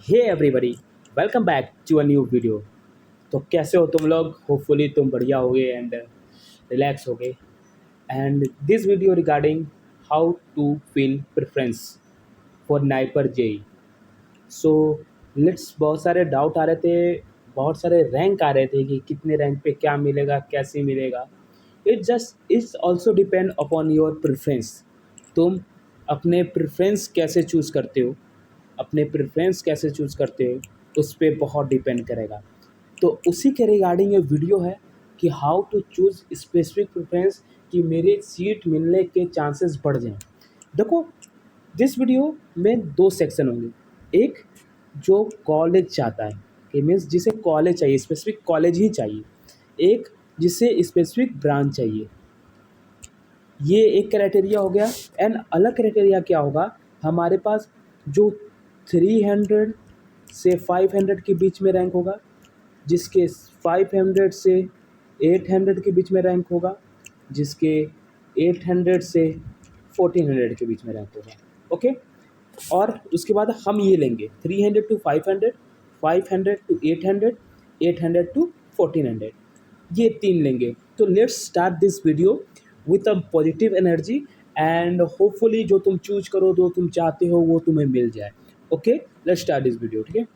Hey everybody, welcome back to a new video. तो कैसे हो तुम लोग? होपफुली तुम बढ़िया होगे एंड रिलैक्स होगे। And this video regarding how to fill preference for NIPER JEE. So let's, बहुत सारे डाउट आ रहे थे, बहुत सारे रैंक आ रहे थे कि कितने रैंक पे क्या मिलेगा, कैसे मिलेगा। It's also depend upon your preference. तुम अपने प्रेफरेंस कैसे चूज़ करते हो, अपने प्रेफरेंस कैसे चूज़ करते हो, उस पर बहुत डिपेंड करेगा। तो उसी के रिगार्डिंग ये वीडियो है कि how to choose specific preference कि मेरे सीट मिलने के चांसेस बढ़ जाएं। देखो, दिस वीडियो में दो सेक्शन होंगे। एक जो कॉलेज चाहता है, कि मीन्स जिसे कॉलेज चाहिए, स्पेसिफिक कॉलेज ही चाहिए। एक जिसे स्पेसिफिक ब्रांच चाहिए। ये एक क्राइटेरिया हो गया। एंड अलग क्राइटेरिया क्या होगा, हमारे पास जो 300 से 500 के बीच में रैंक होगा, जिसके 500 से 800 के बीच में रैंक होगा, जिसके 800 से 1400 के बीच में रैंक होगा। ओके। और उसके बाद हम ये लेंगे 300 टू 500, 500 टू 800, 800 टू 1400, ये तीन लेंगे। तो let's start this video with a positive energy and hopefully जो तुम चूज करो, जो तुम चाहते हो वो तुम्हें मिल जाए। Okay, let's start this video. ठीक है।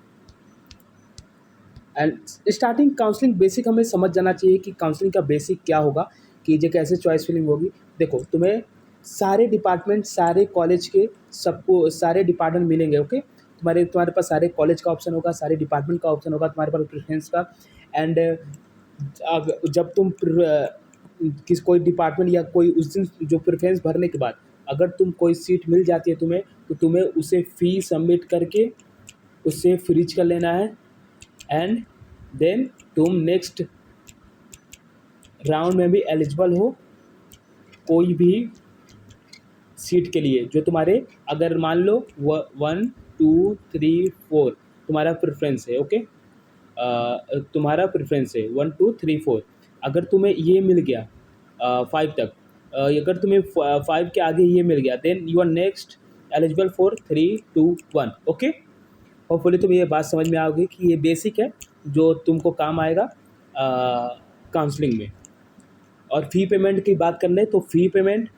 एंड स्टार्टिंग काउंसलिंग बेसिक हमें समझ जाना चाहिए कि काउंसलिंग का बेसिक क्या होगा, कि ये कैसे चॉइस फिलिंग होगी। देखो, तुम्हें सारे डिपार्टमेंट, सारे कॉलेज के सबको सारे डिपार्टमेंट मिलेंगे। ओके, तुम्हारे पास सारे कॉलेज का ऑप्शन होगा, सारे डिपार्टमेंट का ऑप्शन होगा, तुम्हारे पास प्रेफरेंस का। एंड जब तुम किस कोई डिपार्टमेंट या कोई उस दिन जो प्रेफरेंस भरने के बाद अगर तुम कोई सीट मिल जाती है तुम्हें, तो तुम्हें उसे फ़ी सबमिट करके उसे फ्रीज कर लेना है। एंड देन तुम नेक्स्ट राउंड में भी एलिजिबल हो कोई भी सीट के लिए जो तुम्हारे, अगर मान लो 1 2 3 4 तुम्हारा प्रेफरेंस है। ओके, तुम्हारा प्रेफरेंस है 1 2 3 4। अगर तुम्हें ये मिल गया 5 तक, अगर तुम्हें 5 के आगे ये मिल गया, then you are next eligible for 3 2 1। Okay, hopefully तुम्हें ये बात समझ में आओगी कि ये बेसिक है जो तुमको काम आएगा काउंसलिंग में। और फ़ी पेमेंट की बात कर लें तो फ़ी पेमेंट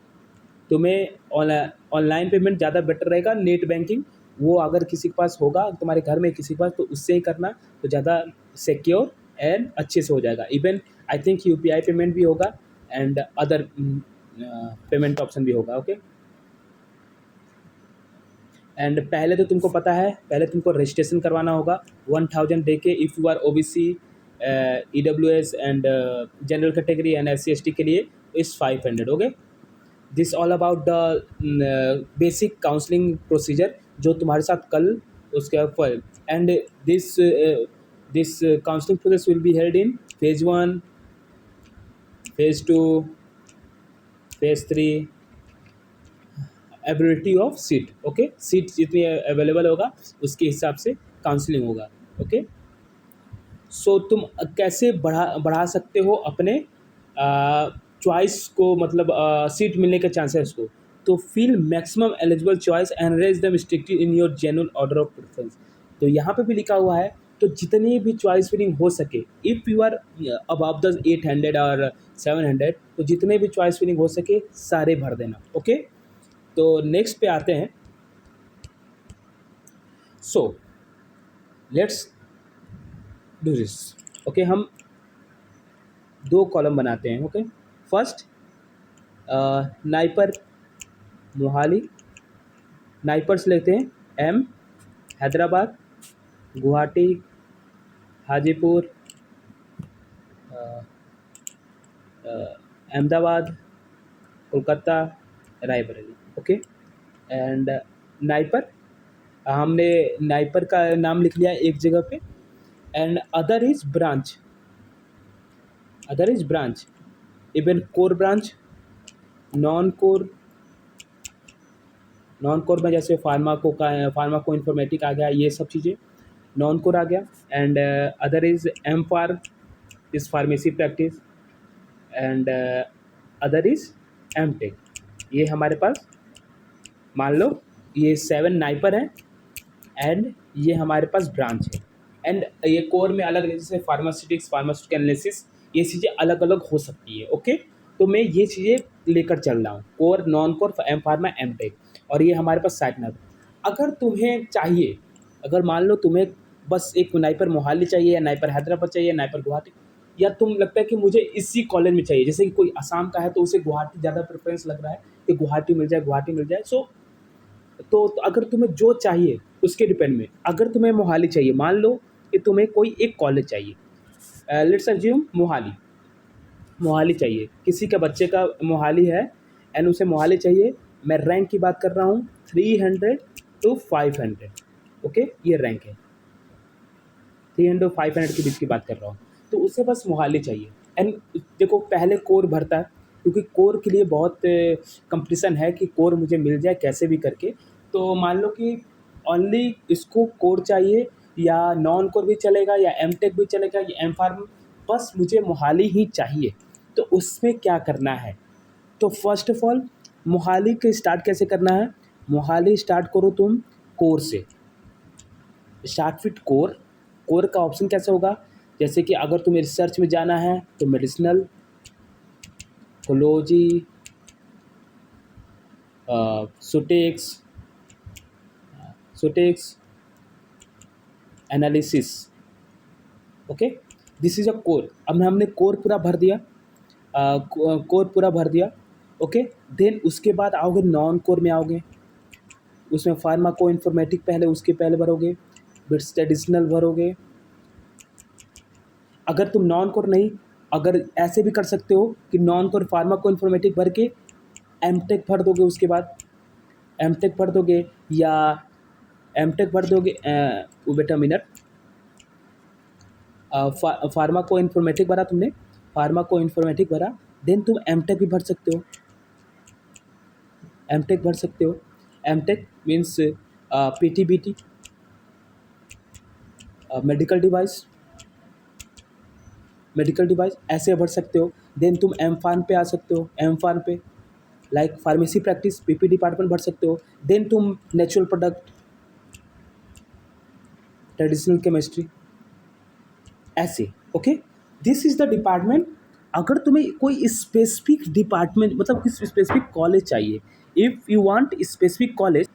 तुम्हें ऑनलाइन पेमेंट ज़्यादा बेटर रहेगा। नेट बैंकिंग वो अगर किसी के पास होगा, तुम्हारे घर में किसी के पास, तो उससे ही करना तो ज़्यादा सिक्योर एंड अच्छे से हो जाएगा। Even I think UPI payment भी होगा एंड अदर पेमेंट ऑप्शन भी होगा। ओके। एंड पहले तो तुमको पता है, पहले तुमको रजिस्ट्रेशन करवाना होगा 1000 दे के। If you are OBC, EWS and general category and SC ST के लिए इस 500। Okay, this all about the basic counselling procedure जो तुम्हारे साथ कल उसके पर। And this this counselling process will be held in phase 1, phase 2, phase 3, ability of seat. Okay, seat जितनी अवेलेबल होगा उसके हिसाब से काउंसलिंग होगा। ओके, सो तुम कैसे बढ़ा सकते हो अपने चॉइस को, मतलब सीट मिलने के चांसेस को। तो fill maximum eligible choice and raise them strictly in your genuine order of preference. तो यहाँ पे भी लिखा हुआ है, तो जितनी भी चॉइस फिलिंग हो सके, if you are above the 800 और 700, तो जितने भी चॉइस फिलिंग हो सके सारे भर देना। ओके, तो नेक्स्ट पे आते हैं। So let's do this. Okay, हम दो कॉलम बनाते हैं। Okay, first NIPER Mohali, NIPERs लेते हैं M, Hyderabad, Guwahati, Hajipur, a, Ahmedabad, Kolkata, Raebareli. Okay, and NIPER, हमने नाइपर का नाम लिख लिया एक जगह पे। And other is branch, other is branch, even core branch, non core, non core में जैसे फार्माको इन्फॉर्मेटिक आ गया, ये सब चीज़ें नॉन कोर आ गया। And other is M pharm, is pharmacy practice. And other is M Tech। ये हमारे पास मान लो ये 7 नाइपर हैं एंड ये हमारे पास ब्रांच है। एंड ये कोर में अलग जैसे फार्मास्यूटिक्स, फार्मास्यूटिकल एनालिसिस, ये चीज़ें अलग अलग हो सकती है। ओके, तो मैं ये चीज़ें लेकर चल रहा हूँ, core, non core, M pharma, M tech, और ये हमारे पास साइटनर। अगर तुम्हें चाहिए, अगर मान लो तुम्हें बस एक नाइपर मोहाली चाहिए, या नाइपर हैदराबाद चाहिए, या नाइपर गुवाहाटी, या तुम लगता है कि मुझे इसी कॉलेज में चाहिए, जैसे कि कोई असम का है तो उसे गुवाहाटी ज़्यादा प्रेफरेंस लग रहा है कि गुवाहाटी मिल जाए, गुवाहाटी मिल जाए। सो तो अगर तुम्हें जो चाहिए उसके डिपेंड में, अगर तुम्हें मोहाली चाहिए, मान लो कि तुम्हें कोई एक कॉलेज चाहिए, लेट्स अज्यूम मोहाली, मोहाली चाहिए, किसी का बच्चे का मोहाली है एंड उसे मोहाली चाहिए। मैं रैंक की बात कर रहा हूँ 300 to 500। ओके, ये रैंक है, 300 500 के बीच की बात कर रहा हूँ। तो उसे बस मोहाली चाहिए। एंड देखो, पहले कोर भरता है, क्योंकि कोर के लिए बहुत कंपटीशन है कि कोर मुझे मिल जाए कैसे भी करके। तो मान लो कि ओनली इसको कोर चाहिए, या नॉन कोर भी चलेगा, या एम टेक भी चलेगा, या एम फार्म, बस मुझे मोहाली ही चाहिए। तो उसमें क्या करना है? तो फर्स्ट ऑफ ऑल, मोहाली के स्टार्ट कैसे करना है? मोहाली स्टार्ट करो तुम कोर से, स्टार्ट विथ कोर। कोर का ऑप्शन कैसे होगा? जैसे कि अगर तुम्हें रिसर्च में जाना है तो मेडिसिनल, कोलॉजी, सुटेक्स, सुटेक्स analysis. Okay, this is a core. अब हमने कोर पूरा भर दिया, कोर पूरा भर दिया। ओके, देन उसके बाद आओगे नॉन कोर में, आओगे उसमें फार्माको इन्फॉर्मेटिक पहले, उसके पहले भरोगे, फिर स्टेडिशनल भरोगे। अगर तुम नॉन कोर नहीं, अगर ऐसे भी कर सकते हो कि नॉन कोर फार्माको इन्फॉर्मेटिक भर के एम टेक भर दोगे, उसके बाद एम टेक भर दोगे, या एम टेक भर दोगे, बेटा मिनट, फार्माको इन्फॉर्मेटिक भरा तुमने, फार्माको इन्फॉर्मेटिक भरा, देन तुम एम टेक भी भर सकते हो, एम टेक भर सकते हो। M tech means P T B T, medical device, medical device ऐसे भर सकते हो। देन तुम एम फार्म पे आ सकते हो, एम फार्म पे like pharmacy practice, PP department भर सकते हो। देन तुम नेचुरल प्रोडक्ट, ट्रेडिशनल केमिस्ट्री, ऐसे। Okay, this is the department. अगर तुम्हें कोई स्पेसिफिक डिपार्टमेंट, मतलब किसी स्पेसिफिक कॉलेज चाहिए, if you want specific college,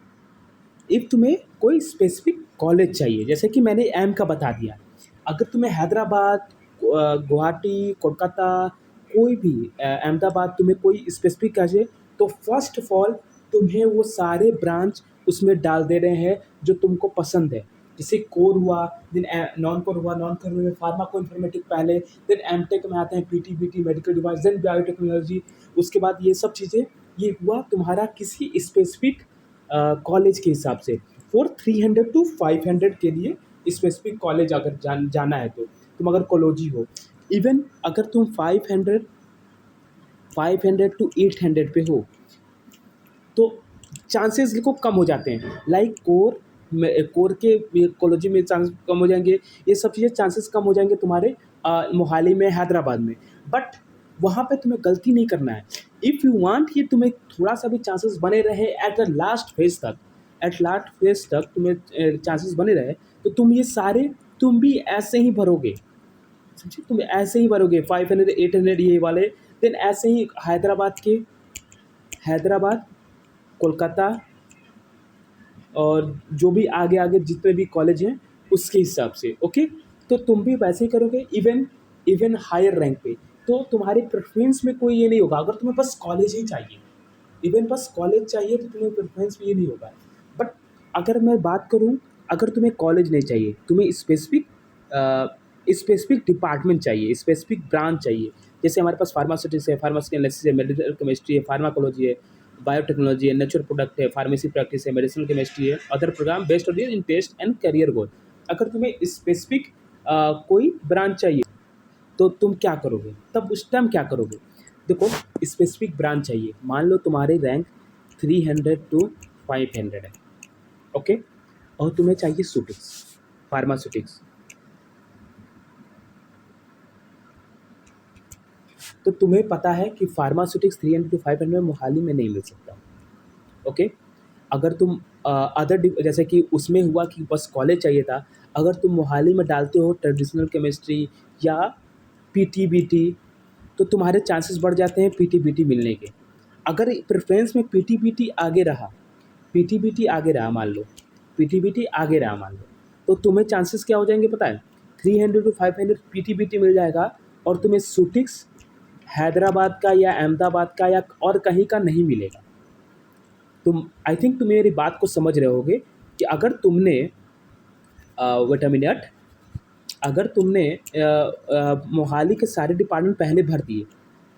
if तुम्हें कोई स्पेसिफिक कॉलेज चाहिए, जैसे कि मैंने एम का बता दिया, अगर तुम्हें हैदराबाद, गुवाहाटी, कोलकाता, कोई भी, अहमदाबाद, तुम्हें कोई स्पेसिफिक चाहिए, तो फर्स्ट ऑफ ऑल तुम्हें वो सारे ब्रांच उसमें डाल दे रहे हैं जो तुमको पसंद है। जैसे कोर हुआ, देन नॉन कोर हुआ, नॉन कोर में फार्माको इन्फॉर्मेटिक पहले, देन एम टेक में आते हैं P T B T, medical device, then biotechnology. उसके बाद ये सब चीज़ें, ये हुआ तुम्हारा किसी स्पेसिफिक कॉलेज के हिसाब से। फॉर 300 to 500 के लिए स्पेसिफिक कॉलेज अगर जाना है, तो तुम अगर कोलॉजी हो, इवन अगर तुम 500 to 800 पे हो, तो चांसेस देखो कम हो जाते हैं। लाइक कोर में, कोर के कोलॉजी में चांस कम हो जाएंगे, ये सब चीज़ें चांसेस कम हो जाएंगे तुम्हारे मोहाली में, हैदराबाद में। बट वहाँ पे तुम्हें गलती नहीं करना है। इफ़ यू वांट कि तुम्हें थोड़ा सा भी चांसेस बने रहे एट द लास्ट फेज तक, एट लास्ट फेज तक तुम्हें चांसेस बने रहे, तो तुम ये सारे, तुम भी ऐसे ही भरोगे, समझे, तुम ऐसे ही भरोगे 500 800 ये वाले। देन ऐसे ही हैदराबाद के, हैदराबाद, कोलकाता, और जो भी आगे आगे जितने भी कॉलेज हैं उसके हिसाब से। ओके, तो तुम भी वैसे ही करोगे, इवन इवन हायर रैंक पे। तो तुम्हारे प्रेफरेंस में कोई ये नहीं होगा, अगर तुम्हें बस कॉलेज ही चाहिए, इवन बस कॉलेज चाहिए, तो तुम्हें प्रेफरेंस में ये नहीं होगा। बट अगर मैं बात करूँ, अगर तुम्हें कॉलेज नहीं चाहिए, तुम्हें स्पेसिफिक स्पेसिफिक डिपार्टमेंट चाहिए, स्पेसिफिक ब्रांच चाहिए, जैसे हमारे पास फार्मास्यूटिक्स है, फार्मास्यूटिकल एनालिसिस है, मेडिकल केमिस्ट्री है, फार्माकोलॉजी है, बायोटेक्नोलॉजी है, नेचुरल प्रोडक्ट है, फार्मेसी प्रैक्टिस है, मेडिसिनल केमिस्ट्री है, other program based on interest and career goal. अगर तुम्हें स्पेसिफिक कोई ब्रांच चाहिए, तो तुम क्या करोगे? तब उस टाइम क्या करोगे? देखो, स्पेसिफिक ब्रांच चाहिए, मान लो तुम्हारी रैंक 300 to 500 है। ओके, और तुम्हें चाहिए सुटिक्स, फार्मास्यूटिक्स, तो तुम्हें पता है कि फार्मास्यूटिक्स 300 to 500 मोहाली में नहीं मिल सकता। ओके, अगर तुम जैसे कि उसमें हुआ कि बस कॉलेज चाहिए था, अगर तुम मोहाली में डालते हो ट्रेडिशनल केमिस्ट्री या पीटीबीटी, तो तुम्हारे चांसेस बढ़ जाते हैं पीटीबीटी मिलने के। अगर प्रेफरेंस में पीटीबीटी आगे रहा, पीटीबीटी आगे रहा मान लो, पीटीबीटी आगे रहा मान लो, तो तुम्हें चांसेस क्या हो जाएंगे पता है? 300 to 500 पीटीबीटी मिल जाएगा, और तुम्हें सुटिक्स हैदराबाद का या अहमदाबाद का या और कहीं का नहीं मिलेगा। तुम आई थिंक तुम मेरी बात को समझ रहे होगे कि अगर तुमने वेट अ मिनट, अगर तुमने मोहाली के सारे डिपार्टमेंट पहले भर दिए,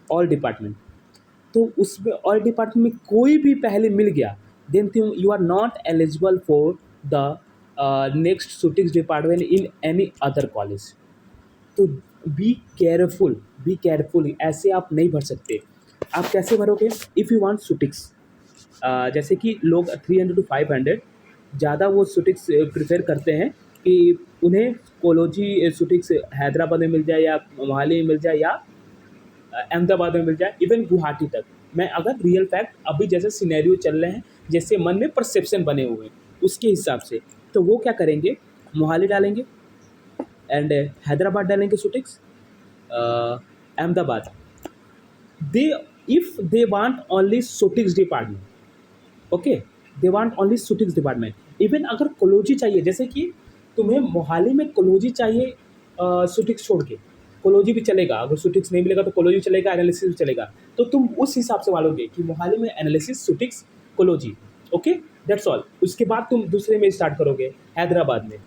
ऑल डिपार्टमेंट, तो उसमें ऑल डिपार्टमेंट में कोई भी पहले मिल गया, then you are not eligible for the next shootings department in any other college. तो बी केयरफुल, बी केयरफुल, ऐसे आप नहीं भर सकते। आप कैसे भरोगे? इफ़ यू वांट शूटिंग्स, जैसे कि लोग 300 to 500 ज़्यादा वो शूटिंग्स प्रेफर करते हैं कि उन्हें कोलोजी शूटिंग्स हैदराबाद में मिल जाए या मोहाली में मिल जाए या अहमदाबाद में मिल जाए, इवन गुवाहाटी तक। मैं अगर रियल फैक्ट अभी जैसे सिनेरियो चल रहे हैं, जैसे मन में परसेप्शन बने हुए हैं, उसके हिसाब से तो वो क्या करेंगे, मोहाली डालेंगे एंड हैदराबाद डालेंगे shootings, Ahmedabad. They if they want only shootings department, okay, they want only shootings department. Even अगर कोलोजी चाहिए, जैसे कि तुम्हें मोहाली में कोलोजी चाहिए शूटिंग्स छोड़ के, कोलोजी भी चलेगा, अगर शूटिंग्स नहीं मिलेगा तो कोलोजी चलेगा, एनालिसिस भी चलेगा, तो तुम उस हिसाब से मानोगे कि मोहाली में एनालिसिस शूटिंग्स कोलोजी, ओके, दैट्स ऑल। उसके बाद तुम दूसरे में स्टार्ट करोगे हैदराबाद में।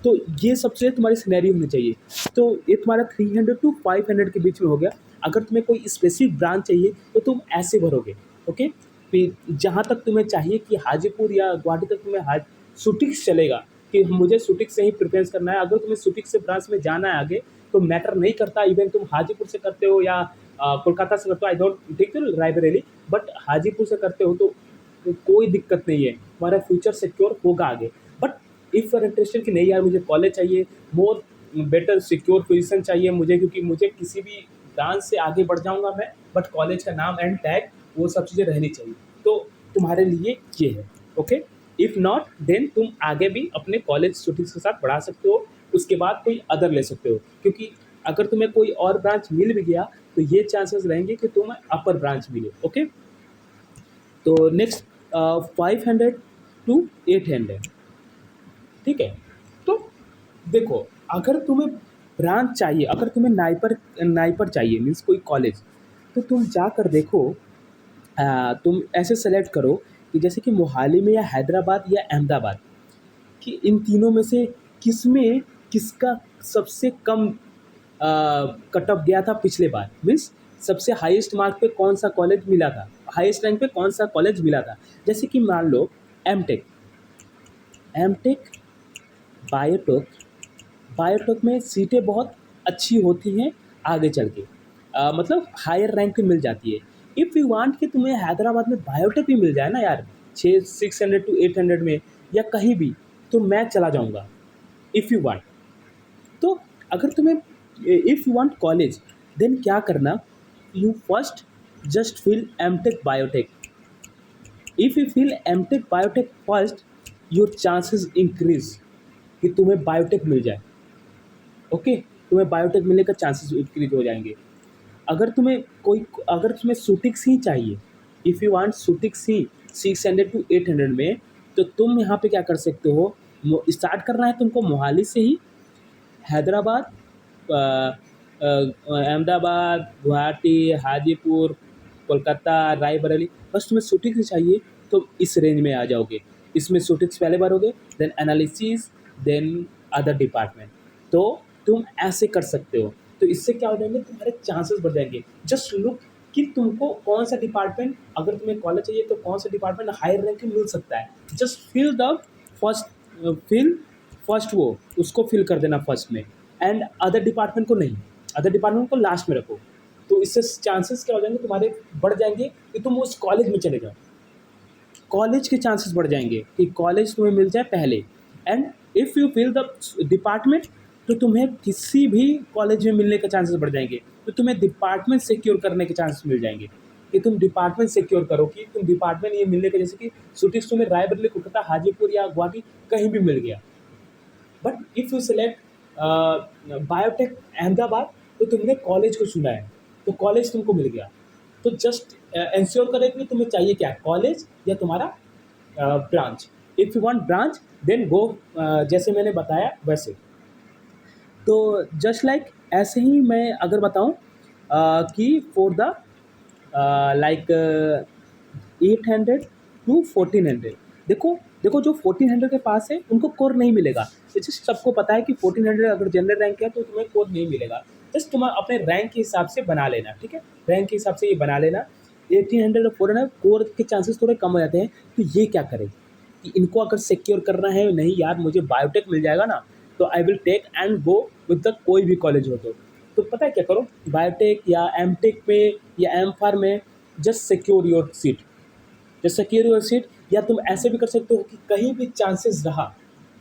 तो ये सबसे तुम्हारी सिनेरियो होनी चाहिए। तो ये तुम्हारा 300 to 500 के बीच में हो गया। अगर तुम्हें कोई स्पेसिफिक ब्रांच चाहिए तो तुम ऐसे भरोगे, ओके। फिर जहाँ तक तुम्हें चाहिए कि हाजीपुर या गुवाहाटी तक तुम्हें शूटिंग्स चलेगा, कि मुझे शूटिंग से ही प्रेफरेंस करना है। अगर तुम्हें शूटिंग से ब्रांच में जाना है आगे, तो मैटर नहीं करता इवन तुम हाजीपुर से करते हो या कोलकाता से करते हो, I don't think Raebareli, but Hajipur से करते हो तो कोई दिक्कत नहीं है, हमारा फ्यूचर सिक्योर होगा आगे। But if you are interested कि नहीं यार मुझे कॉलेज चाहिए, मोर बेटर सिक्योर पोजीशन चाहिए मुझे, क्योंकि मुझे किसी भी ब्रांच से आगे बढ़ जाऊंगा मैं, बट कॉलेज का नाम एंड टैग वो सब चीज़ें रहनी चाहिए, तो तुम्हारे लिए ये है, ओके। इफ़ नॉट देन तुम आगे भी अपने कॉलेज स्टूडेंट्स के साथ बढ़ा सकते हो, उसके बाद कोई अदर ले सकते हो, क्योंकि अगर तुम्हें कोई और ब्रांच मिल भी गया तो ये चांसेस रहेंगे कि तुम्हें अपर ब्रांच मिले, ओके। तो नेक्स्ट 500 to 800, ठीक है। तो देखो, अगर तुम्हें ब्रांच चाहिए, अगर तुम्हें नाइपर चाहिए मीन्स कोई कॉलेज, तो तुम जाकर देखो, तुम ऐसे सेलेक्ट करो कि जैसे कि मोहाली में या हैदराबाद या अहमदाबाद, कि इन तीनों में से किसमें किसका सबसे कम कट ऑफ गया था पिछले बार, मीन्स सबसे हाईएस्ट मार्क पे कौन सा कॉलेज मिला था, हाईएस्ट रैंक पे कौन सा कॉलेज मिला था। जैसे कि मान लो एमटेक, एमटेक बायोटेक, बायोटेक में सीटें बहुत अच्छी होती हैं आगे चल के, मतलब हायर रैंक पे मिल जाती है। इफ़ यू वांट कि तुम्हें हैदराबाद में बायोटेक भी मिल जाए ना यार, 600 to 800 में या कहीं भी, तो मैं चला जाऊंगा इफ़ यू वांट। तो अगर तुम्हें if you want college, then क्या करना, you first just fill M tech biotech. If you fill M tech biotech first, your chances increase कि तुम्हें बायोटेक मिल जाए, ओके, तुम्हें बायोटेक मिलने का चांसेस इंक्रीज हो जाएंगे। अगर तुम्हें शूटिंग्स ही चाहिए, if you want shootings he 600 to 800 में, तो तुम यहाँ पे क्या कर सकते हो, स्टार्ट करना है तुमको मोहाली से ही, हैदराबाद, अहमदाबाद, गुवाहाटी, हाजीपुर, कोलकाता, रायबरेली, बस तुम्हें शूटिंग्स ही चाहिए तो इस रेंज में आ जाओगे। इसमें शूटिंग्स पहले भरोगे, then analysis, then other department, तो तुम ऐसे कर सकते हो। तो इससे क्या हो जाएंगे, तुम्हारे चांसेस बढ़ जाएंगे। जस्ट लुक कि तुमको कौन सा डिपार्टमेंट, अगर तुम्हें कॉलेज चाहिए तो कौन सा डिपार्टमेंट हायर रैंक मिल सकता है। जस्ट फिल द फर्स्ट वो उसको फिल कर देना फर्स्ट में, एंड अदर डिपार्टमेंट को नहीं, अदर डिपार्टमेंट को लास्ट में रखो। तो इससे चांसेस क्या हो जाएंगे, तुम्हारे बढ़ जाएंगे कि तुम उस कॉलेज में चले जाओ, कॉलेज के चांसेस बढ़ जाएंगे कि कॉलेज तुम्हें मिल जाए पहले। And if you fill the department, तो तुम्हें किसी भी कॉलेज में मिलने के चांसेस बढ़ जाएंगे, तो तुम्हें डिपार्टमेंट सिक्योर करने के चांसेस मिल जाएंगे। कि तुम डिपार्टमेंट सिक्योर करो, कि तुम डिपार्टमेंट ये मिलने के, जैसे कि शूटिंग्स तुम्हें रायबरेली, कोलकाता, हाजीपुर या गुवाहाटी कहीं भी मिल गया। But if you select biotech Ahmedabad, तो तुमने कॉलेज को चुना है, तो कॉलेज तुमको मिल गया। तो जस्ट इंश्योर करें कि तुम्हें चाहिए क्या, कॉलेज या तुम्हारा branch. If you want branch then go, जैसे मैंने बताया वैसे। तो जस्ट लाइक ऐसे ही मैं अगर बताऊं कि फॉर द लाइक 800 टू 1400, देखो देखो जो 1400 के पास है उनको कोर नहीं मिलेगा। जैसे सबको पता है कि 1400 अगर जनरल रैंक है तो तुम्हें कोर नहीं मिलेगा। जस्ट तुम अपने रैंक के हिसाब से बना लेना, ठीक है, रैंक के हिसाब से ये बना लेना। 1800 और 400 कोर के चांसेस थोड़े कम हो जाते हैं। तो ये क्या करें कि इनको अगर सिक्योर करना है, नहीं यार मुझे बायोटेक मिल जाएगा ना, तो I will take and go with the कोई भी कॉलेज हो। तो पता है क्या करो, बायोटेक या एमटेक में या एम फार्म में just secure your seat, just secure your seat. या तुम ऐसे भी कर सकते हो कि कहीं भी चांसेस रहा,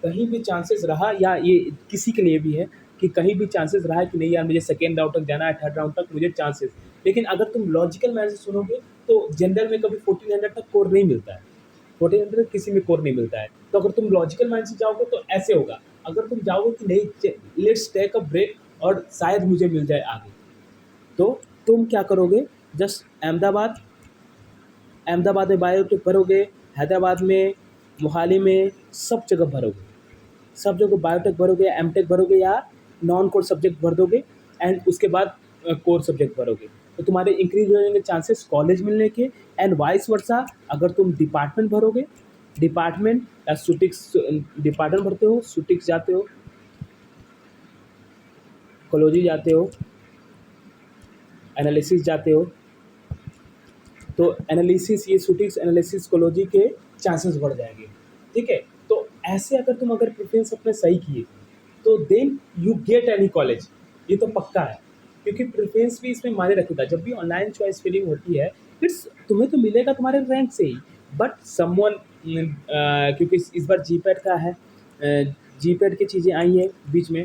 कहीं भी चांसेस रहा, या ये किसी के लिए भी है कि कहीं भी चांसेस रहा है कि नहीं यार मुझे सेकेंड राउंड तक जाना है, थर्ड राउंड तक मुझे चांसेस, लेकिन अगर तुम लॉजिकल मैन से सुनोगे तो जनरल में कभी 1400 तक कोर नहीं मिलता है, 1400 किसी में कोर नहीं मिलता है। तो अगर तुम लॉजिकल माइंड से जाओगे तो ऐसे होगा। अगर तुम जाओगे कि नहीं लेट्स टेक अ ब्रेक और शायद मुझे मिल जाए आगे, तो तुम क्या करोगे, जस्ट अहमदाबाद, अहमदाबाद में बायोटेक भरोगे, हैदराबाद में, मोहाली में, सब जगह भरोगे, सब जगह बायोटेक भरोगे, एमटेक भरोगे या नॉन कोर सब्जेक्ट भर दोगे, एंड उसके बाद कोर सब्जेक्ट भरोगे। तो तुम्हारे इंक्रीज हो जाएंगे चांसेस कॉलेज मिलने के। एंड वाइस वर्सा, अगर तुम डिपार्टमेंट भरोगे, डिपार्टमेंट या सुटिक्स, डिपार्टमेंट भरते हो, सुटिक्स जाते हो, कोलॉजी जाते हो, एनालिसिस जाते हो, तो एनालिसिस, ये सुटिक्स, एनालिसिस, कोलॉजी के चांसेस बढ़ जाएंगे, ठीक है। तो ऐसे अगर तुम अगर प्रेफरेंस अपने सही किए तो then you get any college, ये तो पक्का है, क्योंकि प्रेफरेंस भी इसमें मायने रखेगा। जब भी ऑनलाइन चॉइस फिलिंग होती है फिर तुम्हें तो मिलेगा तुम्हारे रैंक से ही, बट समवन, क्योंकि इस बार जीपैट का है, जीपैट की चीज़ें आई हैं बीच में,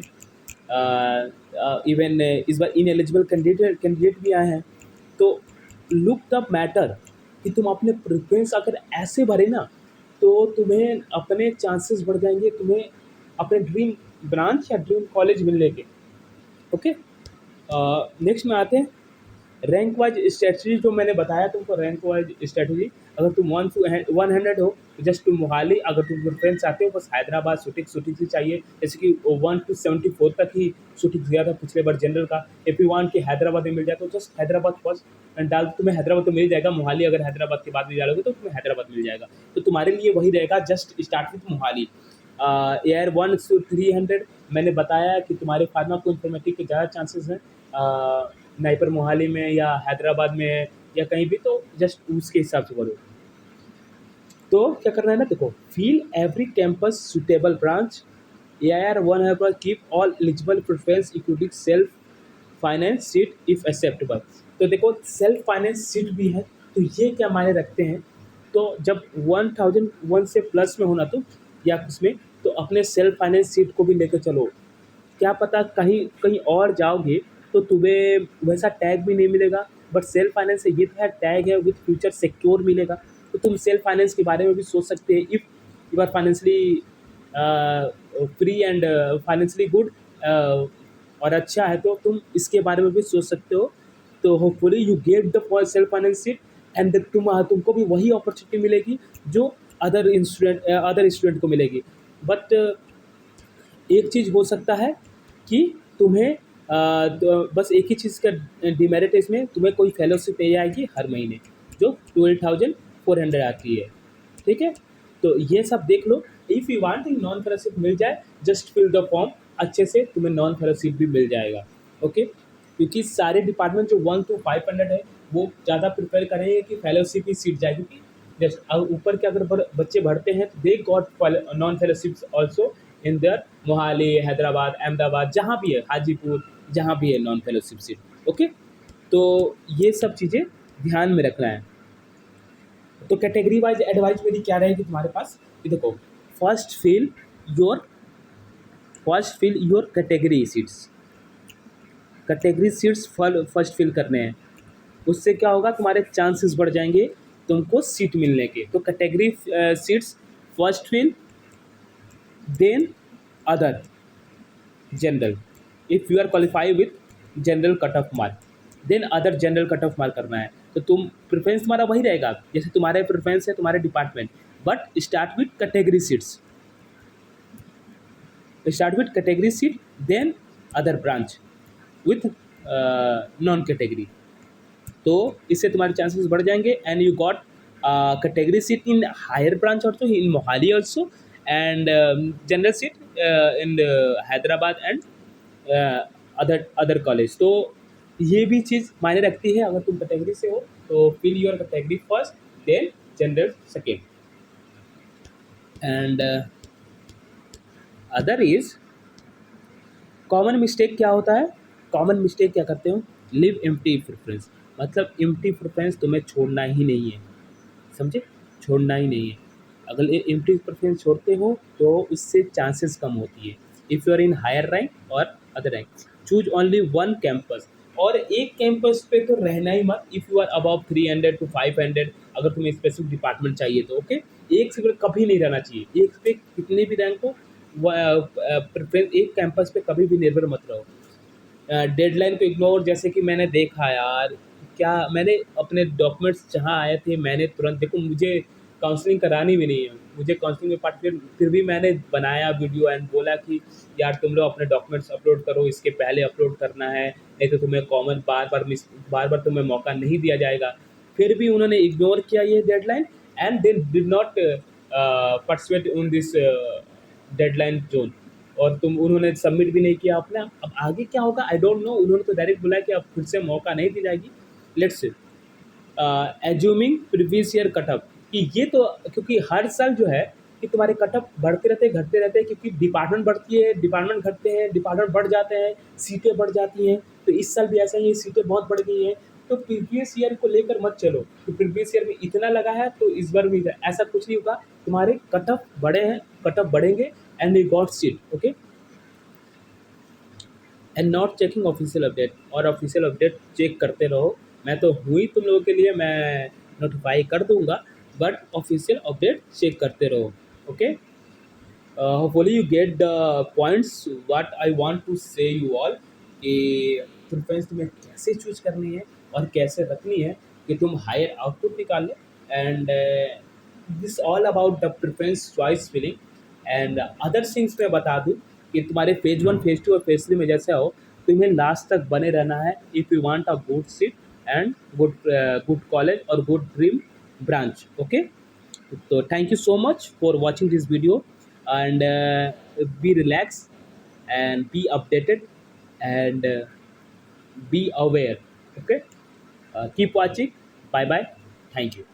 इवन इस बार इन एलिजिबल कैंडिडेट भी आए हैं। तो लुक द मैटर कि तुम अपने प्रेफरेंस अगर ऐसे भरे ना, तो तुम्हें अपने चांसेस बढ़ जाएंगे, तुम्हें अपने ड्रीम ब्रांच या ड्रीम कॉलेज मिलने के। ओके, नेक्स्ट में आते हैं रैंक वाइज स्ट्रेटजी। जो मैंने बताया तुमको रैंक वाइज स्ट्रेटजी, अगर तुम 100 हो तो जस्ट तुम मोहाली, अगर तुम प्रेफरेंस चाहते हो बस हैदराबाद शूटिंग ही चाहिए, जैसे कि 1 to 74 तक ही शूटिंग दिया था पिछले बार जनरल का। इफ़ यू वांट कि हैदराबाद में मिल जाए तो जस्ट हैदराबाद फर्स्ट एंड डाल, तुम्हें हैदराबाद तो मिल जाएगा, मोहाली अगर हैदराबाद के बाद भी डालोगे तो तुम्हें हैदराबाद मिल जाएगा। तो तुम्हारे लिए वही रहेगा, just start with Mohali. Air 1 to 300 मैंने बताया कि तुम्हारे फार्मा को इन्फॉर्मेटिक के ज़्यादा चांसेस हैं, नाइपर मोहाली में या हैदराबाद में या कहीं भी, तो जस्ट उसके हिसाब से करो। तो क्या करना है ना, देखो, feel every campus suitable branch, AIR 100 keep all eligible preference including self finance seat if acceptable. तो देखो सेल्फ फाइनेंस सीट भी है, तो ये क्या मायने रखते हैं, तो जब 1001 से प्लस में होना तो या उसमें, तो अपने सेल्फ फाइनेंस सीट को भी लेकर चलो। क्या पता कहीं कहीं और जाओगे तो तुम्हें वैसा टैग भी नहीं मिलेगा, बट सेल्फ फाइनेंस से ये है टैग है विथ फ्यूचर सिक्योर मिलेगा। तो तुम सेल्फ फाइनेंस के बारे में भी सोच सकते हैं। If you are financially free and financially good और अच्छा है, तो तुम इसके बारे में भी सोच सकते हो। तो hopefully you get the self finance seat and तुमको भी वही अपॉर्चुनिटी मिलेगी जो अदर स्टूडेंट को मिलेगी। बट एक चीज़ हो सकता है कि तुम्हें तो बस एक ही चीज़ का डिमेरिट है इसमें, तुम्हें कोई फेलोशिप मिल जाएगी हर महीने जो 12,400 आती है, ठीक है। तो ये सब देख लो। If you want non fellowship मिल जाए, जस्ट फिल द फॉर्म अच्छे से, तुम्हें नॉन फेलोशिप भी मिल जाएगा। ओके, क्योंकि सारे डिपार्टमेंट जो 1 to 500 है वो ज़्यादा प्रिपेयर करेंगे कि फेलोशिप ही सीट जाए, क्योंकि जस्ट ऊपर के अगर बच्चे बढ़ते हैं तो they got non fellowships also in their Mohali, Hyderabad, Ahmedabad, जहाँ भी है, हाजीपुर, जहाँ भी है नॉन फेलोशिप सीट। ओके, तो ये सब चीज़ें ध्यान में रखना है। तो कैटेगरी वाइज एडवाइस मेरी क्या रहेगी तुम्हारे पास कि देखो, first fill your category seats, category seats first fill करने हैं। उससे क्या होगा, तुम्हारे चांसेस बढ़ जाएंगे तुमको सीट मिलने के। तो category seats first fill, then other general. If you are qualify with general cut off mark, then other general cut off mark करना है। तो तुम प्रेफरेंस तुम्हारा वही रहेगा जैसे तुम्हारे प्रेफरेंस है तुम्हारे department, but start with category seats, start with category seat, then other branch with non category. तो इससे तुम्हारे चांसेस बढ़ जाएंगे and you got category seat in higher branch also, in Mohali also, and general seat in Hyderabad and other other college. तो ये भी चीज़ मायने रखती है। अगर तुम कैटेगरी से हो तो fill your category first, then general second. And other is common mistake क्या होता है, कॉमन मिस्टेक क्या करते हो, लिव एम्प्टी प्रेफरेंस। मतलब एम्प्टी प्रेफरेंस तुम्हें छोड़ना ही नहीं है, समझे, छोड़ना ही नहीं है। अगर ये एम्प्टी प्रेफरेंस छोड़ते हो तो उससे चांसेस कम होती है। If you are in higher rank और other rank, choose only one campus, और एक कैंपस पे तो रहना ही मत। If you are above 300 to 500, अगर तुम्हें स्पेसिफिक डिपार्टमेंट चाहिए तो ओके, एक से कभी नहीं रहना चाहिए। एक पे कितने भी रैंक हो, प्रेफरेंस एक कैंपस पे कभी भी निर्भर मत रहो। डेडलाइन को इग्नोर, जैसे कि मैंने देखा यार, क्या मैंने अपने डॉक्यूमेंट्स जहाँ आए थे मैंने तुरंत, देखो मुझे काउंसलिंग करानी भी नहीं है, मुझे काउंसलिंग में पार्टिसिपेट, फिर भी मैंने बनाया वीडियो एंड बोला कि यार तुम लोग अपने डॉक्यूमेंट्स अपलोड करो, इसके पहले अपलोड करना है, नहीं तो तुम्हें कॉमन बार बार तुम्हें मौका नहीं दिया जाएगा। फिर भी उन्होंने इग्नोर किया ये deadline and they did not participate in this deadline zone, और उन्होंने सबमिट भी नहीं किया अपना। अब आगे क्या होगा आई डोंट नो, उन्होंने तो डायरेक्ट बोला कि अब फिर से मौका नहीं दी जाएगी। Let's say assuming previous year cut up, कि ये तो क्योंकि हर साल जो है कि तुम्हारे कटअप बढ़ते रहते हैं घटते रहते हैं, क्योंकि डिपार्टमेंट बढ़ती है, डिपार्टमेंट घटते हैं, डिपार्टमेंट बढ़ जाते हैं, सीटें बढ़ जाती हैं। तो इस साल भी ऐसा ही है, सीटें बहुत बढ़ गई हैं। तो प्रीवियस ईयर को लेकर मत चलो कि प्रीवियस ईयर में इतना लगा है तो इस बार भी ऐसा कुछ नहीं होगा। तुम्हारे कटअप बढ़े हैं, कटअप बढ़ेंगे and you got seat, okay. And not checking official update, और ऑफिशियल अपडेट चेक करते रहो। मैं तो हुई तुम लोगों के लिए, मैं नोटिफाई कर दूंगा, बट ऑफिशियल अपडेट चेक करते रहो, okay. Hopefully you get the points what I want to say you all, कि प्रेफरेंस तुम्हें कैसे चूज करनी है और कैसे रखनी है कि तुम हायर आउटपुट निकालो। And this all about the preference choice filling and other things. मैं बता दूँ कि तुम्हारे फेज 1, फेज 2 और फेज 3 में जैसे हो, तुम्हें लास्ट तक बने रहना है if you want a good seat and good college और गुड ड्रीम ब्रांच, ओके। तो thank you so much for watching this video and be relaxed and be updated and be aware, okay. Keep watching. Bye bye. Thank you.